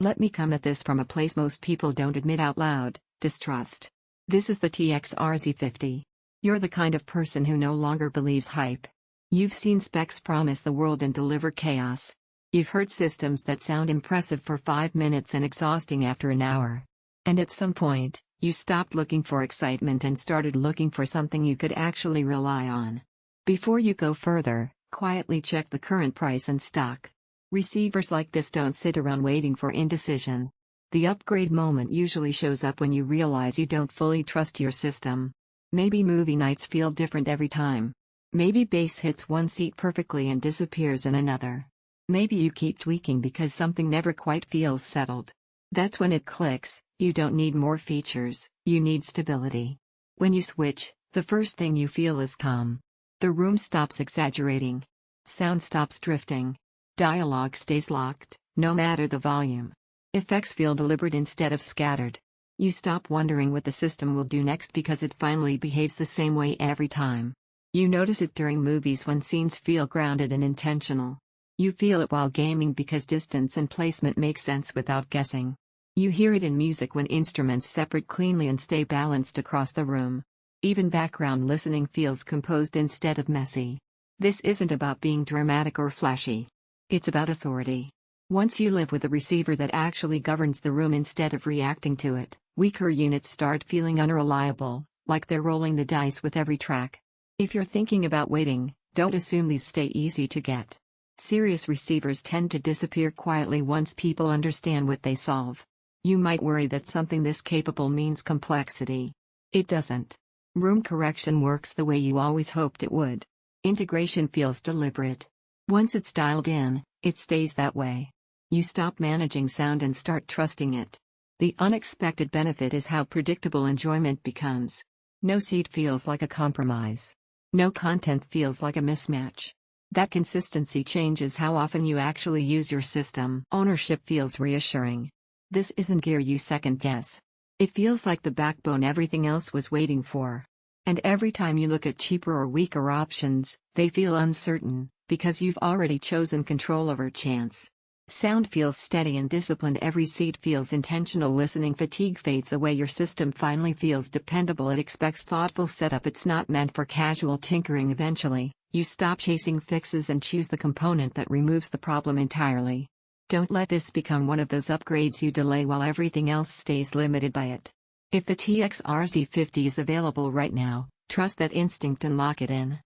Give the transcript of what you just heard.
Let me come at this from a place most people don't admit out loud: distrust. This is the TX-RZ50. You're the kind of person who no longer believes hype. You've seen specs promise the world and deliver chaos. You've heard systems that sound impressive for 5 minutes and exhausting after an hour. And at some point, you stopped looking for excitement and started looking for something you could actually rely on. Before you go further, quietly check the current price and stock. Receivers like this don't sit around waiting for indecision. The upgrade moment usually shows up when you realize you don't fully trust your system. Maybe movie nights feel different every time. Maybe bass hits one seat perfectly and disappears in another. Maybe you keep tweaking because something never quite feels settled. That's when it clicks: you don't need more features, you need stability. When you switch, the first thing you feel is calm. The room stops exaggerating. Sound stops drifting. Dialogue stays locked, no matter the volume. Effects feel deliberate instead of scattered. You stop wondering what the system will do next because it finally behaves the same way every time. You notice it during movies when scenes feel grounded and intentional. You feel it while gaming because distance and placement make sense without guessing. You hear it in music when instruments separate cleanly and stay balanced across the room. Even background listening feels composed instead of messy. This isn't about being dramatic or flashy. It's about authority. Once you live with a receiver that actually governs the room instead of reacting to it, weaker units start feeling unreliable, like they're rolling the dice with every track. If you're thinking about waiting, don't assume these stay easy to get. Serious receivers tend to disappear quietly once people understand what they solve. You might worry that something this capable means complexity. It doesn't. Room correction works the way you always hoped it would. Integration feels deliberate. Once it's dialed in, it stays that way. You stop managing sound and start trusting it. The unexpected benefit is how predictable enjoyment becomes. No seat feels like a compromise. No content feels like a mismatch. That consistency changes how often you actually use your system. Ownership feels reassuring. This isn't gear you second guess. It feels like the backbone everything else was waiting for. And every time you look at cheaper or weaker options, they feel uncertain, because you've already chosen control over chance. Sound feels steady and disciplined. Every seat feels intentional. Listening fatigue fades away. Your system finally feels dependable. It expects thoughtful setup. It's not meant for casual tinkering. Eventually, you stop chasing fixes and choose the component that removes the problem entirely. Don't let this become one of those upgrades you delay while everything else stays limited by it. If the TX-RZ50 is available right now, trust that instinct and lock it in.